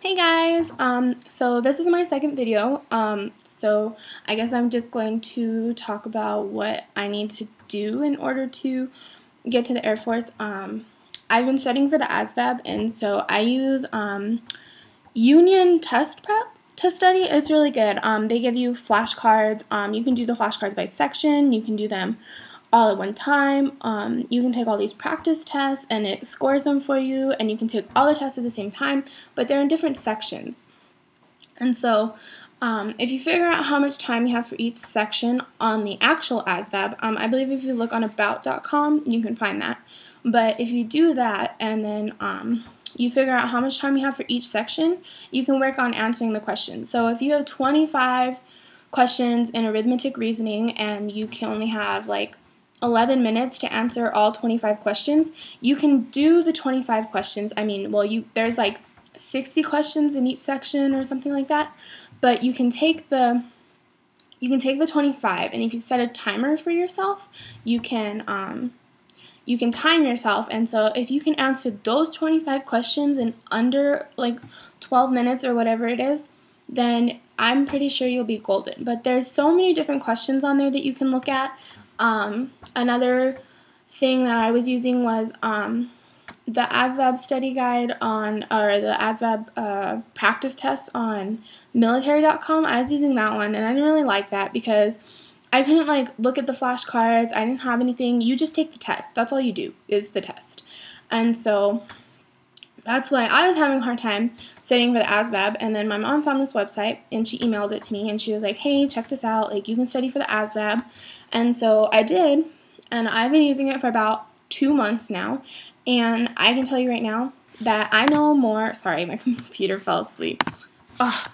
Hey guys, so this is my second video, so I guess I'm just going to talk about what I need to do in order to get to the Air Force. I've been studying for the ASVAB, and so I use Union Test Prep to study. It's really good. They give you flashcards. You can do the flashcards by section. You can do them all at one time. You can take all these practice tests and it scores them for you, and you can take all the tests at the same time, but they're in different sections. And so if you figure out how much time you have for each section on the actual ASVAB, I believe if you look on about.com, you can find that. But if you do that and then you figure out how much time you have for each section, you can work on answering the questions. So if you have 25 questions in arithmetic reasoning and you can only have like 11 minutes to answer all 25 questions, you can do the 25 questions. There's like 60 questions in each section or something like that, but you can take the 25, and if you set a timer for yourself, you can time yourself, and so if you can answer those 25 questions in under like 12 minutes or whatever it is, then I'm pretty sure you'll be golden. But there's so many different questions on there that you can look at. Another thing that I was using was the ASVAB study guide or the ASVAB practice tests on military.com. I was using that one, and I didn't really like that because I couldn't like look at the flashcards. I didn't have anything. You just take the test. That's all you do is the test. And so that's why I was having a hard time studying for the ASVAB, and then my mom found this website, and she emailed it to me, and she was like, hey, check this out, like, you can study for the ASVAB, and so I did, and I've been using it for about 2 months now, and I can tell you right now that I know more, sorry, my computer fell asleep, ugh.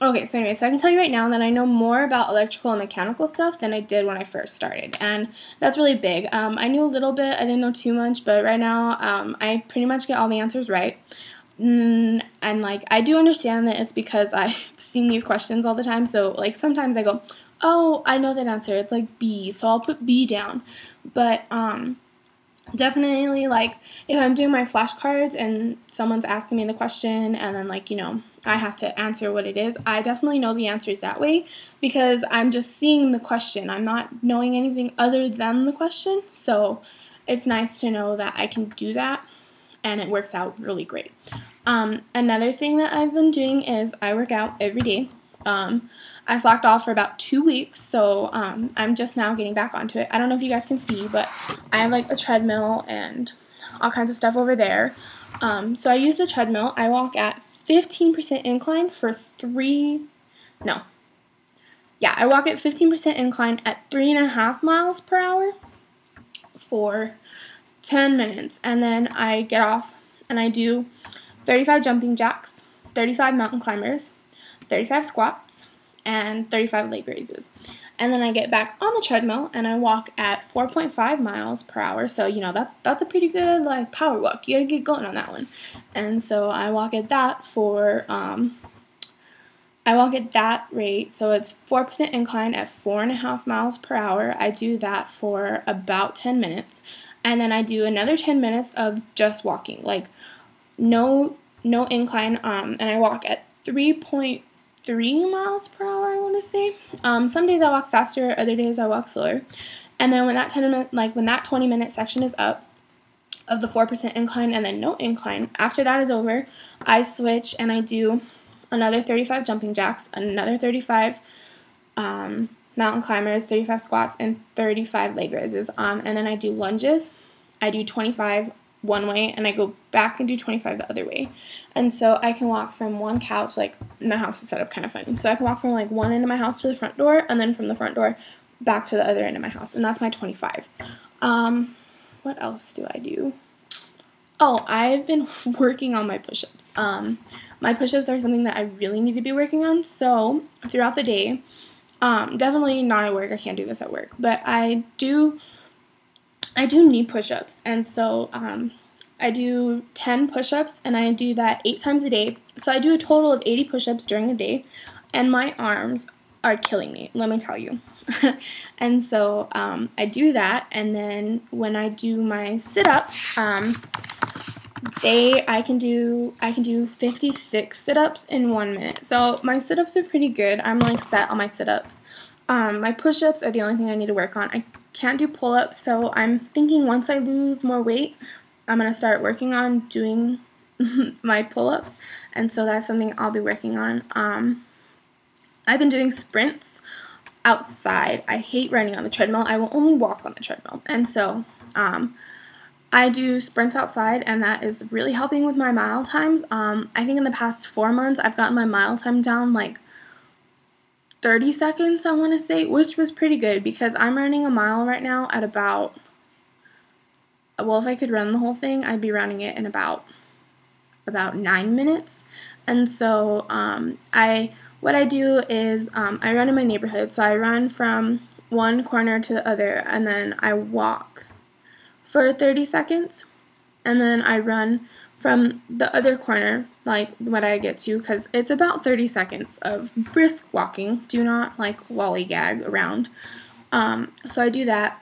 Okay, so anyway, so I can tell you right now that I know more about electrical and mechanical stuff than I did when I first started, and that's really big. I knew a little bit, I didn't know too much, but right now I pretty much get all the answers right, and like I do understand that it's because I've seen these questions all the time, so like sometimes I go, oh, I know that answer, it's like B, so I'll put B down, but definitely, like, if I'm doing my flashcards and someone's asking me the question and then, like, you know, I have to answer what it is, I definitely know the answers that way because I'm just seeing the question. I'm not knowing anything other than the question, so it's nice to know that I can do that, and it works out really great. Another thing that I've been doing is I work out every day. I slacked off for about 2 weeks, so I'm just now getting back onto it. I don't know if you guys can see, but I have like a treadmill and all kinds of stuff over there. So I use the treadmill. I walk at 15% incline for I walk at 15% incline at 3.5 miles per hour for 10 minutes, and then I get off and I do 35 jumping jacks, 35 mountain climbers, 35 squats, and 35 leg raises. And then I get back on the treadmill and I walk at 4.5 miles per hour. So, you know, that's a pretty good like power walk. You gotta get going on that one. And so I walk at that for I walk at that rate, so it's 4% incline at 4.5 miles per hour. I do that for about 10 minutes. And then I do another 10 minutes of just walking, like no incline, and I walk at 3.3 miles per hour, I want to say. Some days I walk faster, other days I walk slower. And then when that 20-minute section is up of the 4% incline and then no incline, after that is over, I switch and I do another 35 jumping jacks, another 35 mountain climbers, 35 squats, and 35 leg raises. And then I do lunges. I do 25 one way, and I go back and do 25 the other way. And so I can walk from one couch, like, my house is set up kind of funny. So I can walk from, like, one end of my house to the front door, and then from the front door back to the other end of my house. And that's my 25. What else do I do? Oh, I've been working on my push-ups. My push-ups are something that I really need to be working on. So throughout the day, definitely not at work. I can't do this at work. But I do knee push-ups, and so I do 10 push-ups, and I do that 8 times a day. So I do a total of 80 push-ups during a day, and my arms are killing me, let me tell you. And so I do that, and then when I do my sit-ups, I can do 56 sit-ups in 1 minute. So my sit-ups are pretty good. I'm like set on my sit-ups. My push-ups are the only thing I need to work on. I can't do pull-ups, so I'm thinking once I lose more weight, I'm going to start working on doing my pull-ups, and so that's something I'll be working on. I've been doing sprints outside. I hate running on the treadmill. I will only walk on the treadmill, and so I do sprints outside, and that is really helping with my mile times. I think in the past 4 months, I've gotten my mile time down like 30 seconds, I want to say, which was pretty good because I'm running a mile right now at about, well, if I could run the whole thing, I'd be running it in about 9 minutes. And so what I do is I run in my neighborhood. So I run from one corner to the other, and then I walk for 30 seconds, and then I run from the other corner, like what I get to, because it's about 30 seconds of brisk walking. Do not like lollygag around. So I do that,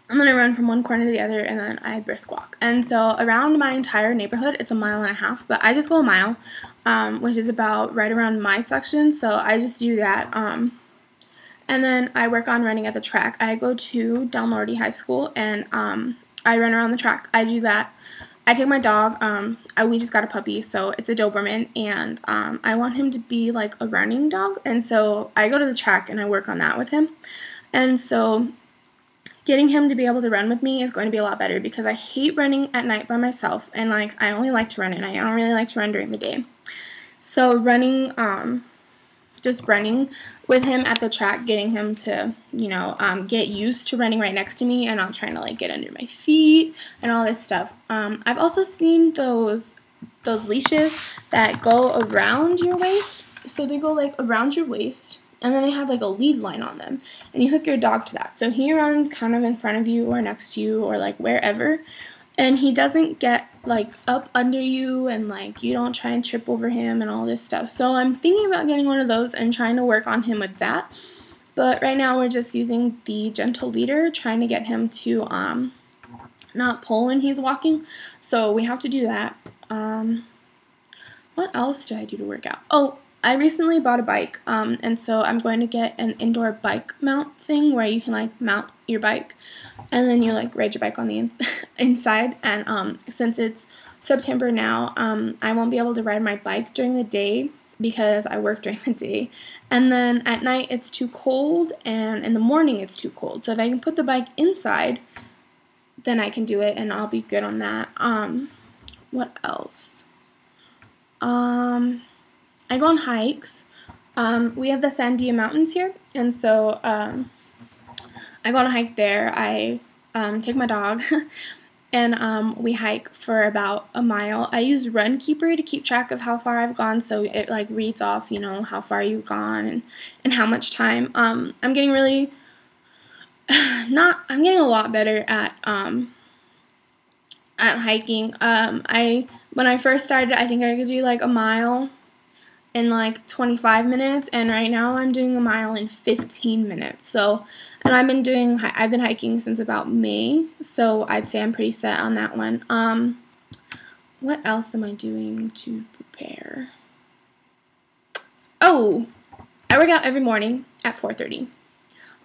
and then I run from one corner to the other, and then I brisk walk. And so around my entire neighborhood, it's 1.5 miles, but I just go a mile, which is about right around my section, so I just do that. And then I work on running at the track. I go to Del Norte High School, and I run around the track. I do that. I take my dog. We just got a puppy, so it's a Doberman, and I want him to be like a running dog, and so I go to the track and I work on that with him. And so getting him to be able to run with me is going to be a lot better because I hate running at night by myself, and like I only like to run at night. I don't really like to run during the day. So running, just running with him at the track, getting him to, get used to running right next to me and not trying to like get under my feet and all this stuff. I've also seen those leashes that go around your waist. So they go like around your waist, and then they have like a lead line on them, and you hook your dog to that. So he runs kind of in front of you or next to you or like wherever, and he doesn't get like up under you, and like you don't try and trip over him and all this stuff. So I'm thinking about getting one of those and trying to work on him with that. But right now we're just using the gentle leader, trying to get him to not pull when he's walking. So we have to do that. What else do I do to work out? Oh, I recently bought a bike, and so I'm going to get an indoor bike mount thing where you can like mount your bike, and then you like ride your bike on the inside. And since it's September now, I won't be able to ride my bike during the day because I work during the day, and then at night it's too cold, and in the morning it's too cold. So if I can put the bike inside, then I can do it, and I'll be good on that. What else? I go on hikes. We have the Sandia Mountains here, and so I go on a hike there. I take my dog, and we hike for about a mile. I use Runkeeper to keep track of how far I've gone, so it like reads off, how far you've gone and how much time. I'm getting really I'm getting a lot better at hiking. When I first started, I think I could do like a mile in like 25 minutes, and right now I'm doing a mile in 15 minutes. So, and I've been hiking since about May, so I'd say I'm pretty set on that one. What else am I doing to prepare? Oh, I work out every morning at 4:30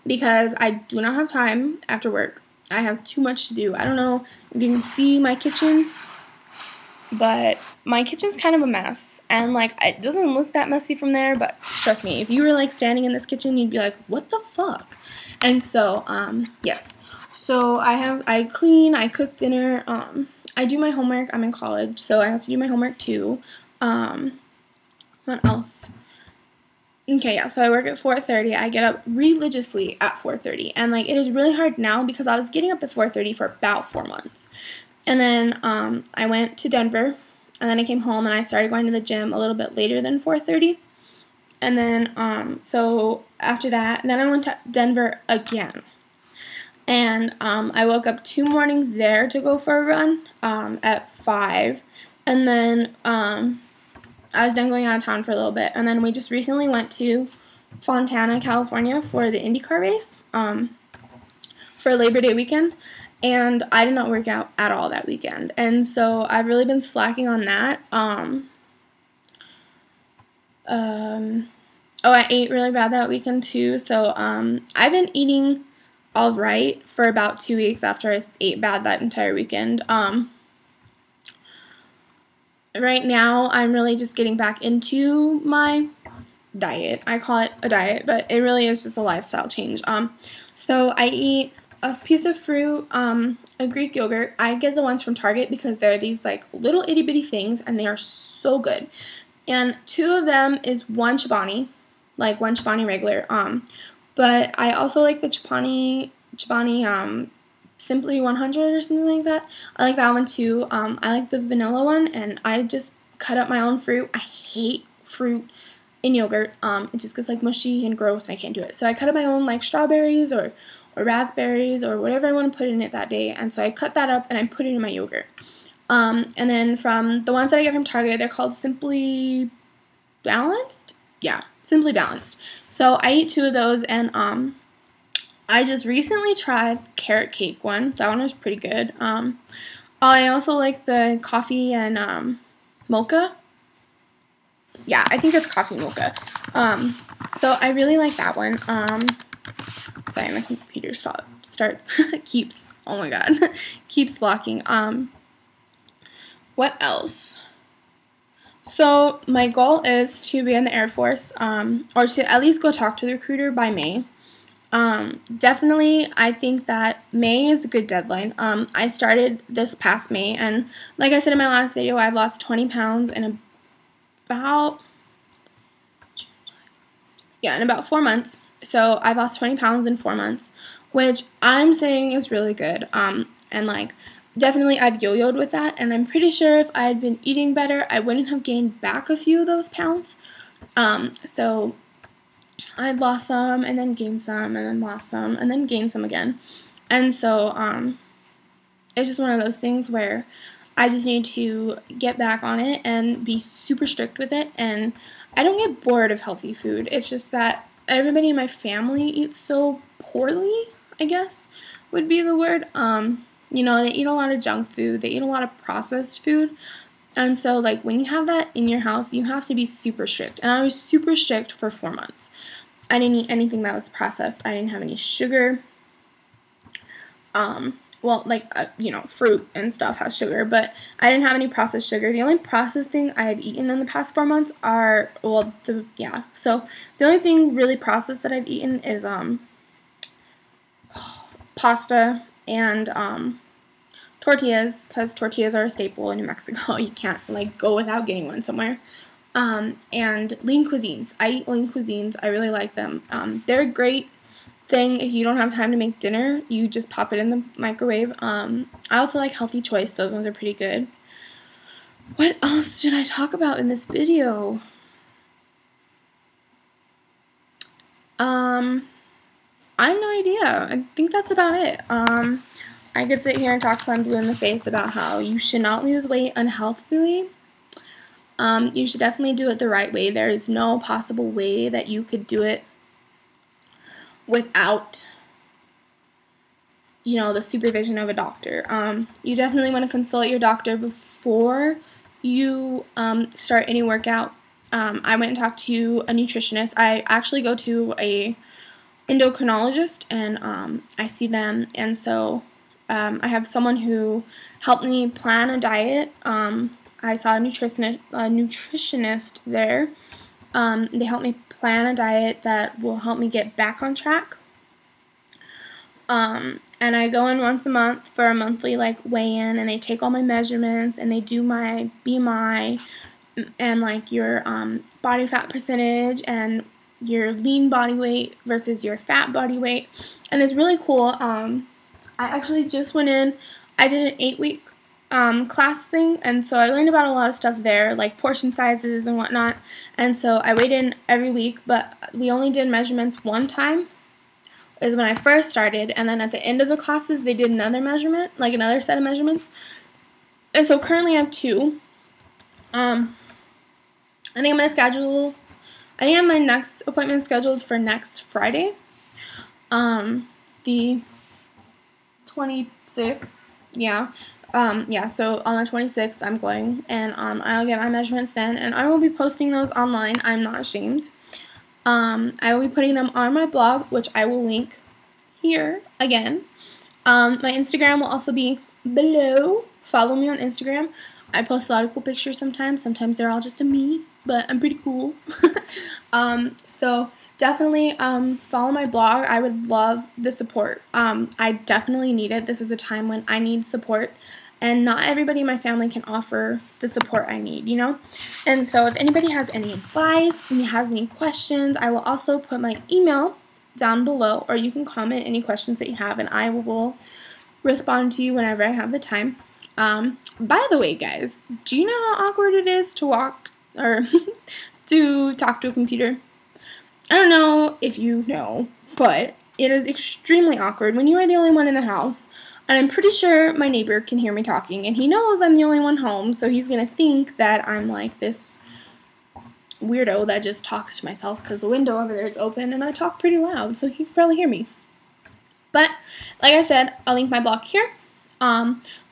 because I do not have time after work. I have too much to do. I don't know if you can see my kitchen, but my kitchen's kind of a mess, and like it doesn't look that messy from there, but trust me, if you were like standing in this kitchen, you'd be like, what the fuck? And so yes, so I clean, I cook dinner, I do my homework. I'm in college, so I have to do my homework too. What else? Okay, yeah, so I work at 4:30. I get up religiously at 4:30, and like it is really hard now because I was getting up at 4:30 for about 4 months. And then I went to Denver, and then I came home, and I started going to the gym a little bit later than 4:30. And then, so after that, then I went to Denver again. And I woke up 2 mornings there to go for a run at 5. And then I was done going out of town for a little bit. And then we just recently went to Fontana, California for the IndyCar race for Labor Day weekend. and I did not work out at all that weekend. And so I've really been slacking on that. I ate really bad that weekend too. So I've been eating all right for about 2 weeks after I ate bad that entire weekend. Right now, I'm really just getting back into my diet. I call it a diet, but it really is just a lifestyle change. So I eat a piece of fruit, a Greek yogurt. I get the ones from Target because they're these like little itty bitty things, and they are so good. And 2 of them is one Chobani, like one Chobani regular. But I also like the Chobani Simply 100 or something like that. I like that one too. I like the vanilla one, and I just cut up my own fruit. I hate fruit in yogurt. It just gets like mushy and gross, and I can't do it. So I cut up my own like strawberries or raspberries or whatever I want to put in it that day. And so I cut that up and I put it in my yogurt. And then from the ones that I get from Target, they're called Simply Balanced. Yeah, Simply Balanced. So I eat 2 of those, and I just recently tried carrot cake one. That one was pretty good. I also like the coffee and mocha. Yeah, I think it's coffee mocha. So I really like that one. Sorry, my computer keeps, oh my god, keeps locking. What else? So my goal is to be in the Air Force, or to at least go talk to the recruiter by May. Definitely, I think that May is a good deadline. I started this past May, and like I said in my last video, I've lost 20 pounds in about 4 months. So I've lost 20 pounds in 4 months, which I'm saying is really good. And like, definitely I've yo-yoed with that, and I'm pretty sure if I had been eating better, I wouldn't have gained back a few of those pounds. So I'd lost some, and then gained some, and then lost some, and then gained some again. And so, it's just one of those things where I just need to get back on it and be super strict with it. And I don't get bored of healthy food. It's just that everybody in my family eats so poorly, I guess would be the word. You know, they eat a lot of junk food. They eat a lot of processed food. And so, like, when you have that in your house, you have to be super strict. And I was super strict for 4 months. I didn't eat anything that was processed. I didn't have any sugar. Well, like, you know, fruit and stuff has sugar, but I didn't have any processed sugar. The only processed thing I've eaten in the past 4 months are, so the only thing really processed that I've eaten is, pasta and, tortillas, because tortillas are a staple in New Mexico. You can't, like, go without getting one somewhere. And lean cuisines. I eat lean cuisines. I really like them. They're a great thing if you don't have time to make dinner. You just pop it in the microwave. I also like Healthy Choice. Those ones are pretty good. What else should I talk about in this video? I have no idea. I think that's about it. I could sit here and talk till I'm blue in the face about how you should not lose weight unhealthily. You should definitely do it the right way. There is no possible way that you could do it without, you know, the supervision of a doctor. You definitely want to consult your doctor before you start any workout. I went and talked to a nutritionist. I actually go to a endocrinologist, and I see them, and so I have someone who helped me plan a diet. I saw a nutritionist there. They helped me plan a diet that will help me get back on track. And I go in once a month for a monthly like weigh-in, and they take all my measurements, and they do my BMI and like your body fat percentage and your lean body weight versus your fat body weight. And it's really cool. I actually just went in. I did an 8-week class thing, and so I learned about a lot of stuff there, like portion sizes and whatnot. And so I weighed in every week, but we only did measurements one time, is when I first started, and then at the end of the classes they did another measurement, like another set of measurements. And so currently I have 2. I think I have my next appointment scheduled for next Friday, the 26th. Yeah. Yeah, so on the 26th I'm going, and I'll get my measurements then, and I will be posting those online. I'm not ashamed. I will be putting them on my blog, which I will link here again. My Instagram will also be below. Follow me on Instagram. I post a lot of cool pictures sometimes. Sometimes they're all just of me, but I'm pretty cool. So definitely follow my blog. I would love the support. I definitely need it. This is a time when I need support, and not everybody in my family can offer the support I need, you know? And so if anybody has any advice, and you have any questions, I will also put my email down below, or you can comment any questions that you have, and I will respond to you whenever I have the time. By the way, guys, do you know how awkward it is to walk or to talk to a computer? I don't know if you know, but it is extremely awkward when you are the only one in the house. And I'm pretty sure my neighbor can hear me talking, and he knows I'm the only one home, so he's going to think that I'm like this weirdo that just talks to myself because the window over there is open and I talk pretty loud, so he can probably hear me. But, like I said, I'll link my blog here.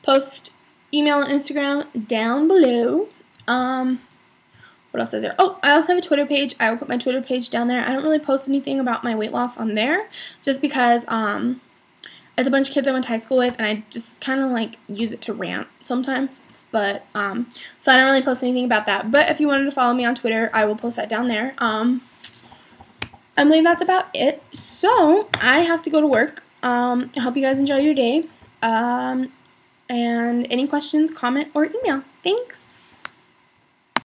Post email and Instagram down below. What else is there? Oh, I also have a Twitter page. I will put my Twitter page down there. I don't really post anything about my weight loss on there, just because it's a bunch of kids I went to high school with, and I just kind of like use it to rant sometimes. But so I don't really post anything about that. But if you wanted to follow me on Twitter, I will post that down there. I believe that's about it. So I have to go to work. I hope you guys enjoy your day. And any questions, comment, or email. Thanks.